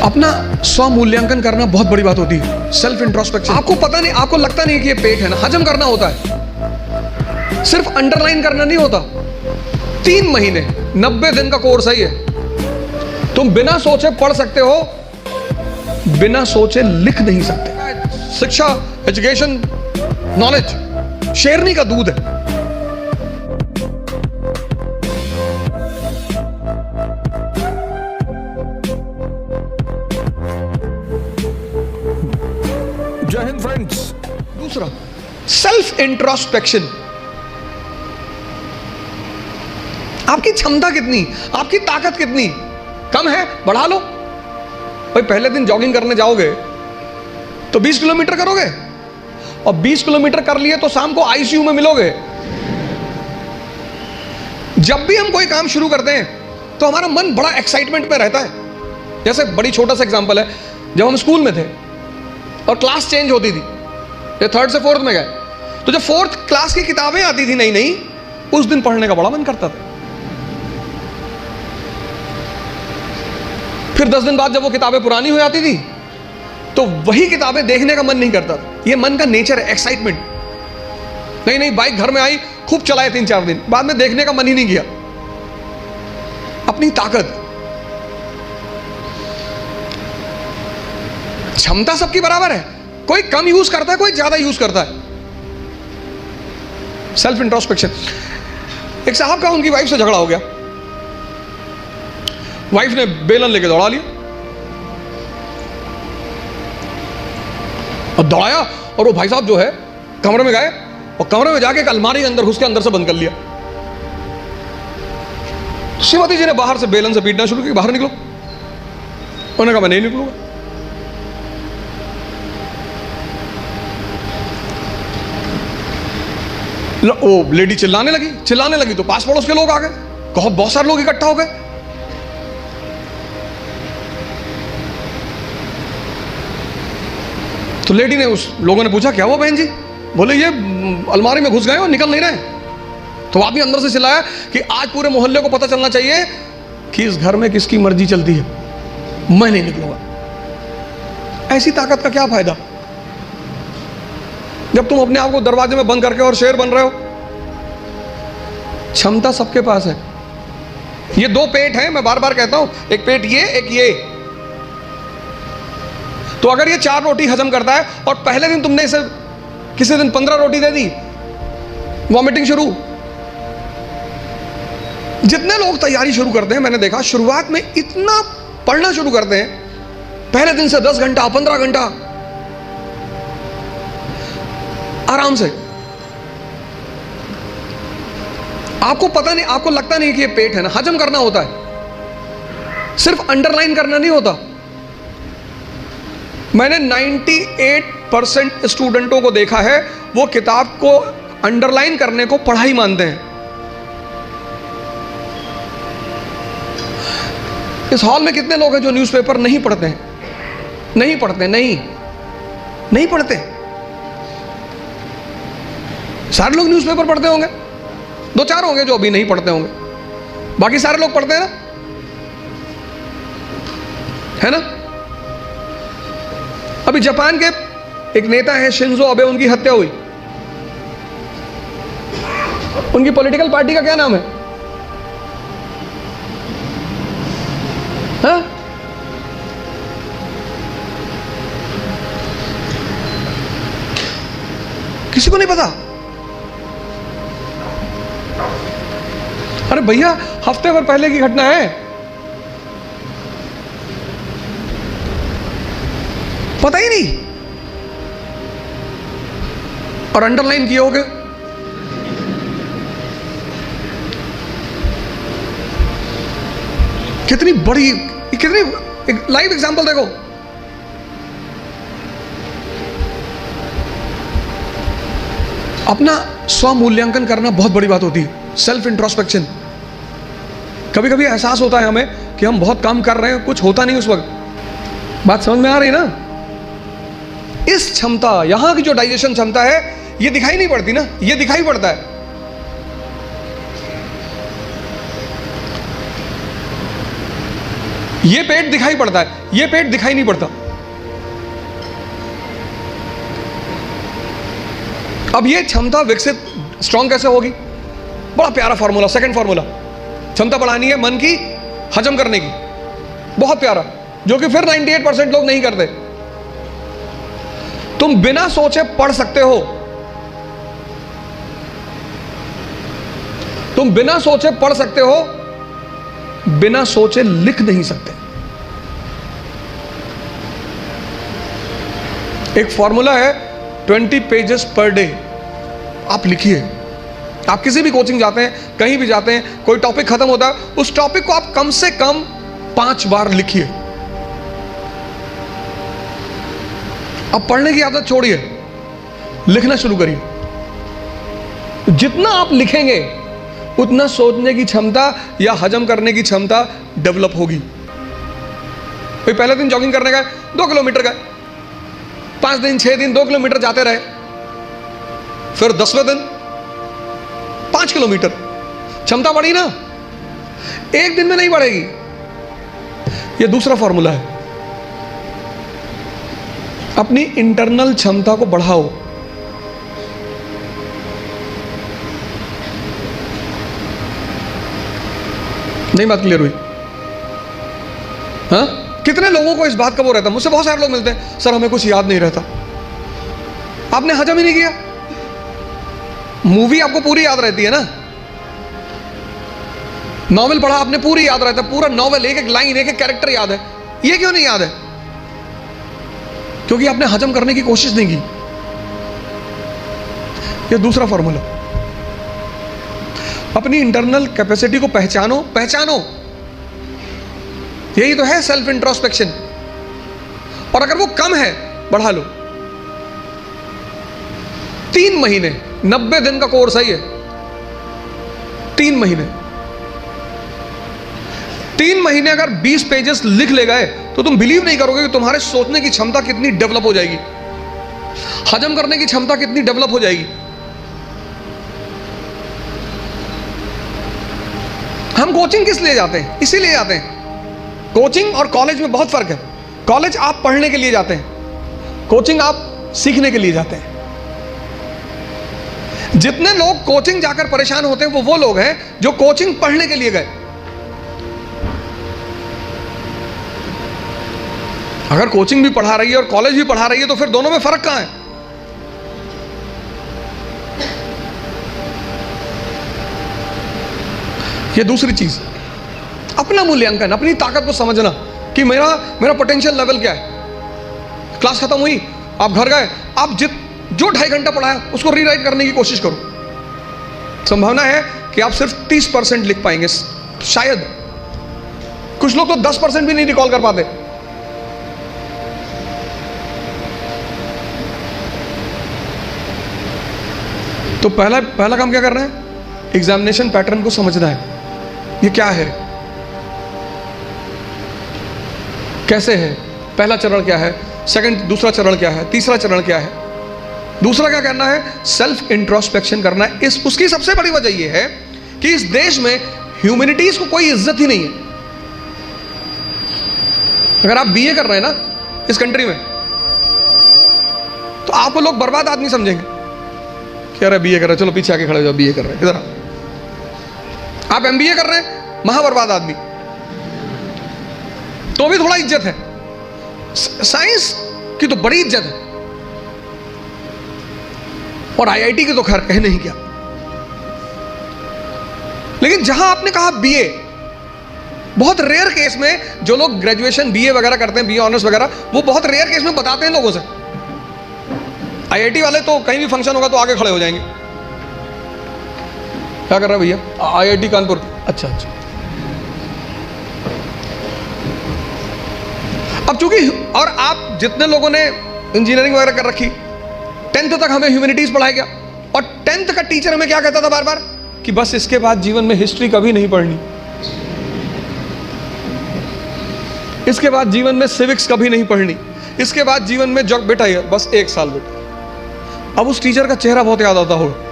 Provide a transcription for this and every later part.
अपना स्व मूल्यांकन करना बहुत बड़ी बात होती है। Self introspection. आपको पता नहीं, आपको लगता नहीं कि ये पेट है ना, हजम करना होता है, सिर्फ अंडरलाइन करना नहीं होता। 3 महीने 90 दिन का कोर्स है ये। तुम बिना सोचे पढ़ सकते हो, बिना सोचे लिख नहीं सकते। शिक्षा, एजुकेशन, नॉलेज शेरनी का दूध है। जय हिंद फ्रेंड्स। दूसरा, सेल्फ इंट्रोस्पेक्शन। आपकी क्षमता कितनी, आपकी ताकत कितनी कम है, बढ़ा लो। भाई पहले दिन जॉगिंग करने जाओगे तो 20 किलोमीटर करोगे, और 20 किलोमीटर कर लिए तो शाम को आईसीयू में मिलोगे। जब भी हम कोई काम शुरू करते हैं तो हमारा मन बड़ा एक्साइटमेंट में रहता है। जैसे बड़ी छोटा सा एग्जांपल है, जब हम स्कूल में थे और क्लास चेंज होती थी, ये 3rd से 4th में गए, तो जब 4th क्लास की किताबें आती थी नई नई, उस दिन पढ़ने का बड़ा मन करता था। फिर 10 दिन बाद जब वो किताबें पुरानी हो जाती थी तो वही किताबें देखने का मन नहीं करता था। ये मन का नेचर है, एक्साइटमेंट। नहीं नहीं, बाइक घर में आई, खूब चलाए 3-4 दिन, बाद में देखने का मन ही नहीं किया। अपनी ताकत, क्षमता सबकी बराबर है, कोई कम यूज करता है, कोई ज्यादा यूज करता है। Self introspection. एक साहब का उनकी वाइफ से झगड़ा हो गया, वाइफ ने बेलन लेके दौड़ा लिया और दौड़ाया, और वो भाई साहब जो है कमरे में गए और कमरे में जाके एक अलमारी के अंदर घुस के अंदर से बंद कर लिया। श्रीमती जी ने बाहर से बेलन से पीटना शुरू की, बाहर निकलो। उन्होंने कहा मैं नहीं निकलूंगा। वो लेडी चिल्लाने लगी तो पास पड़ोस के लोग आ गए, बहुत सारे लोग इकट्ठा हो गए। तो लेडी ने, उस लोगों ने पूछा क्या हुआ बहन जी? बोले ये अलमारी में घुस गए और निकल नहीं रहे। तो आदमी अंदर से चिल्लाया कि आज पूरे मोहल्ले को पता चलना चाहिए कि इस घर में किसकी मर्जी चलती है, मैं नहीं निकलूंगा। ऐसी ताकत का क्या फायदा जब तुम अपने आप को दरवाजे में बंद करके और शेर बन रहे हो। क्षमता सबके पास है। ये 2 पेट हैं, मैं बार बार कहता हूं, एक पेट ये, एक ये। तो अगर ये 4 रोटी हजम करता है और पहले दिन तुमने इसे किसी दिन 15 रोटी दे दी, वॉमिटिंग शुरू। जितने लोग तैयारी शुरू करते हैं, मैंने देखा शुरुआत में इतना पढ़ना शुरू करते हैं, पहले दिन से 10 घंटा 15 घंटा आराम से। आपको पता नहीं, आपको लगता नहीं कि ये पेट है ना, हजम करना होता है, सिर्फ अंडरलाइन करना नहीं होता। मैंने 98% स्टूडेंटों को देखा है, वो किताब को अंडरलाइन करने को पढ़ाई मानते हैं। इस हॉल में कितने लोग हैं जो न्यूज़पेपर नहीं पढ़ते हैं? नहीं पढ़ते। सारे लोग न्यूज़पेपर पढ़ते होंगे, 2-4 होंगे जो अभी नहीं पढ़ते होंगे, बाकी सारे लोग पढ़ते हैं ना, है ना? अभी जापान के एक नेता है शिंजो अबे, उनकी हत्या हुई। उनकी पॉलिटिकल पार्टी का क्या नाम है? हाँ? किसी को नहीं पता? अरे भैया, हफ्ते भर पहले की घटना है, पता ही नहीं, और अंडरलाइन किए होगे। कितनी बड़ी, कितनी एक लाइव एग्जांपल देखो। अपना स्व मूल्यांकन करना बहुत बड़ी बात होती है। Self introspection. कभी कभी एहसास होता है हमें कि हम बहुत काम कर रहे हैं, कुछ होता नहीं उस वक्त। बात समझ में आ रही है ना? इस क्षमता, यहां की जो डाइजेशन क्षमता है, ये दिखाई नहीं पड़ती ना, ये दिखाई पड़ता है। ये पेट दिखाई पड़ता है, ये पेट दिखाई नहीं पड़ता। अब ये क्षमता विकसित स्ट्रांग कैसे होगी? बड़ा प्यारा फॉर्मूला, सेकंड फॉर्मूला। क्षमता बढ़ानी है मन की, हजम करने की, बहुत प्यारा, जो कि फिर 98% लोग नहीं करते। तुम बिना सोचे पढ़ सकते हो, तुम बिना सोचे पढ़ सकते हो, बिना सोचे लिख नहीं सकते। एक फॉर्मूला है 20 पेजेस पर डे। आप लिखिए। आप किसी भी कोचिंग जाते हैं, कहीं भी जाते हैं, कोई टॉपिक खत्म होता है, उस टॉपिक को आप कम से कम 5 बार लिखिए। अब पढ़ने की आदत छोड़िए, लिखना शुरू करिए। जितना आप लिखेंगे उतना सोचने की क्षमता या हजम करने की क्षमता डेवलप होगी। भाई पहले दिन जॉगिंग करने गए, 2 किलोमीटर गए, 5 दिन 6 दिन 2 किलोमीटर जाते रहे, फिर 10वें दिन 5 किलोमीटर, क्षमता बढ़ी ना? एक दिन में नहीं बढ़ेगी। यह दूसरा फॉर्मूला है। अपनी इंटरनल क्षमता को बढ़ाओ। नहीं बात क्लियर हुई? हाँ, कितने लोगों को इस बात का वो रहता है? मुझसे बहुत सारे लोग मिलते हैं, सर हमें कुछ याद नहीं रहता। आपने हजम ही नहीं किया। मूवी आपको पूरी याद रहती है ना, नॉवेल पढ़ा आपने पूरी याद रहता है, पूरा नॉवेल, एक एक लाइन, एक एक कैरेक्टर याद है। ये क्यों नहीं याद है? क्योंकि आपने हजम करने की कोशिश नहीं की। ये दूसरा फॉर्मूला। अपनी इंटरनल कैपेसिटी को पहचानो, पहचानो। यही तो है सेल्फ इंट्रोस्पेक्शन। और अगर वो कम है, बढ़ा लो। 3 महीने, 90 दिन का कोर्स है ये। 3 महीने, 3 महीने अगर 20 पेजेस लिख ले गए तो तुम बिलीव नहीं करोगे कि तुम्हारे सोचने की क्षमता कितनी डेवलप हो जाएगी, हजम करने की क्षमता कितनी डेवलप हो जाएगी। हम कोचिंग किस लिए जाते हैं? इसीलिए जाते हैं। कोचिंग और कॉलेज में बहुत फर्क है। कॉलेज आप पढ़ने के लिए जाते हैं, कोचिंग आप सीखने के लिए जाते हैं। जितने लोग कोचिंग जाकर परेशान होते हैं वो लोग हैं जो कोचिंग पढ़ने के लिए गए। अगर कोचिंग भी पढ़ा रही है और कॉलेज भी पढ़ा रही है तो फिर दोनों में फर्क कहां है? ये दूसरी चीज, अपना मूल्यांकन, अपनी ताकत को समझना कि मेरा पोटेंशियल लेवल क्या है। क्लास खत्म हुई, आप घर गए, आप जो 2.5 घंटा पढ़ाया उसको रीराइट करने की कोशिश करो। संभावना है कि आप सिर्फ 30% लिख पाएंगे, शायद। कुछ लोग तो 10% भी नहीं रिकॉल कर पाते। तो पहला काम क्या करना है? एग्जामिनेशन पैटर्न को समझना है। ये क्या है, कैसे है, पहला चरण क्या है, दूसरा चरण क्या है, तीसरा चरण क्या है। दूसरा क्या करना है? सेल्फ इंट्रोस्पेक्शन करना है। उसकी सबसे बड़ी वजह यह है कि इस देश में ह्यूमैनिटीज को कोई इज्जत ही नहीं है। अगर आप बीए कर रहे हैं ना इस कंट्री में, तो आपको लोग बर्बाद आदमी समझेंगे। क्या रहा बीए कर रहे, चलो पीछे आके खड़े हो जाओ, बीए कर रहे हैं, इधर आप एमबीए कर रहे हैं, महाबर्बाद आदमी, तो भी थोड़ा इज्जत है। साइंस की तो बड़ी इज्जत है, और आईआईटी की तो खैर कह नहीं क्या। लेकिन जहां आपने कहा बीए, बहुत रेयर केस में जो लोग ग्रेजुएशन बीए वगैरह करते हैं, बीए ऑनर्स वगैरह, वो बहुत रेयर केस में बताते हैं लोगों से। आईआईटी वाले तो कहीं भी फंक्शन होगा तो आगे खड़े हो जाएंगे। क्या कर रहा है भैया? आईआईटी कानपुर। अच्छा। अब चूंकि, और आप जितने लोगों ने इंजीनियरिंग वगैरह कर रखी, 10th तक हमें ह्यूमैनिटीज पढ़ाया गया, और 10th का टीचर हमें क्या कहता था बार बार कि बस इसके बाद जीवन में हिस्ट्री कभी नहीं पढ़नी, इसके बाद जीवन में सिविक्स कभी नहीं पढ़नी, इसके बाद जीवन में जॉब बेटा है बस 1 साल बेटा। अब उस टीचर का चेहरा बहुत याद आता होगा।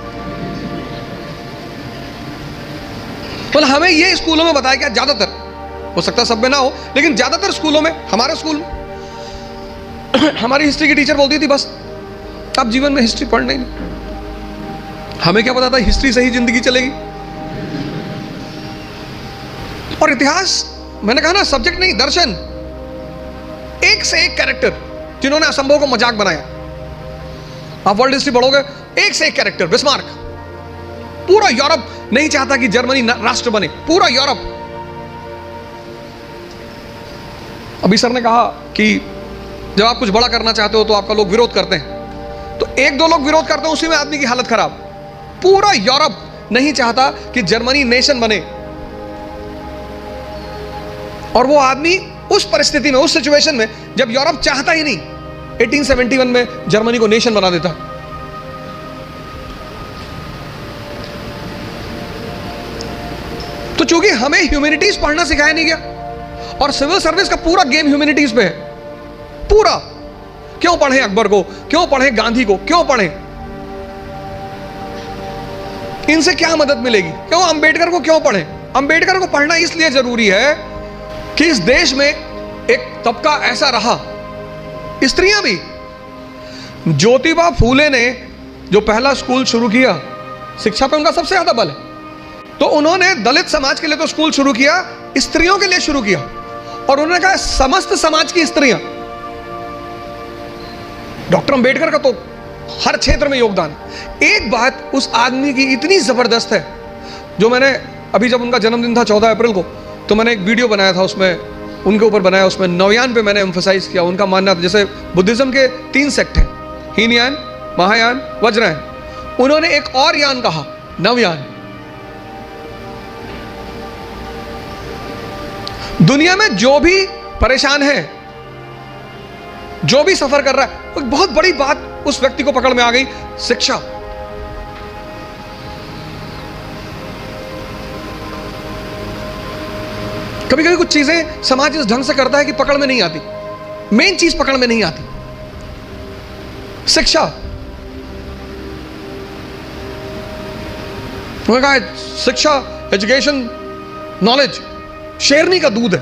तो हमें ये स्कूलों में बताया गया ज्यादातर हो सकता है सब में ना हो, लेकिन ज्यादातर स्कूलों में, हमारे स्कूल में हमारी हिस्ट्री की टीचर बोलती थी बस आप जीवन में हिस्ट्री पढ़ना ही नहीं। हमें क्या पता था हिस्ट्री से ही जिंदगी चलेगी। और इतिहास, मैंने कहा ना, सब्जेक्ट नहीं, दर्शन। एक से एक कैरेक्टर जिन्होंने असंभव को मजाक बनाया। आप वर्ल्ड हिस्ट्री पढ़ोगे, एक से एक कैरेक्टर। बिस्मार्क, पूरा यूरोप नहीं चाहता कि जर्मनी राष्ट्र बने, पूरा यूरोप। अभी सर ने कहा कि जब आप कुछ बड़ा करना चाहते हो तो आपका लोग विरोध करते हैं, तो एक दो लोग विरोध करते हैं उसी में आदमी की हालत खराब। पूरा यूरोप नहीं चाहता कि जर्मनी नेशन बने, और वो आदमी उस परिस्थिति में, उस सिचुएशन में, जब यूरोप चाहता ही नहीं, 1871 में जर्मनी को नेशन बना देता। तो चूंकि हमें ह्यूमैनिटीज पढ़ना सिखाया नहीं गया, और सिविल सर्विस का पूरा गेम ह्यूमैनिटीज पे है, पूरा। क्यों पढ़ें अकबर को, क्यों पढ़ें गांधी को, क्यों पढ़ें? इनसे क्या मदद मिलेगी? क्यों अंबेडकर को क्यों पढ़ें? अंबेडकर को पढ़ना इसलिए जरूरी है कि इस देश में एक तबका ऐसा रहा, स्त्रियां भी। ज्योतिबा फूले ने जो पहला स्कूल शुरू किया, शिक्षा पे उनका सबसे ज्यादा बल है, तो उन्होंने दलित समाज के लिए तो स्कूल शुरू किया, स्त्रियों के लिए शुरू किया, और उन्होंने कहा समस्त समाज की स्त्रियां। डॉक्टर अंबेडकर का तो हर क्षेत्र में योगदान। एक बात उस आदमी की इतनी जबरदस्त है, जो मैंने अभी, जब उनका जन्मदिन था 14 अप्रैल को, तो मैंने एक वीडियो बनाया था, उसमें उनके ऊपर बनाया, उसमें नवयान पे मैंने एम्फसाइज किया। उनका मानना था, जैसे बुद्धिज्म के 3 सेक्ट हैं, हीनयान, महायान, वज्रयान, उन्होंने एक और यान कहा, नवयान। दुनिया में जो भी परेशान है, जो भी सफर कर रहा है, एक बहुत बड़ी बात उस व्यक्ति को पकड़ में आ गई, शिक्षा। कभी कभी कुछ चीजें समाज इस ढंग से करता है कि पकड़ में नहीं आती, मेन चीज पकड़ में नहीं आती, शिक्षा। उन्होंने कहा शिक्षा, एजुकेशन, नॉलेज शेरनी का दूध है।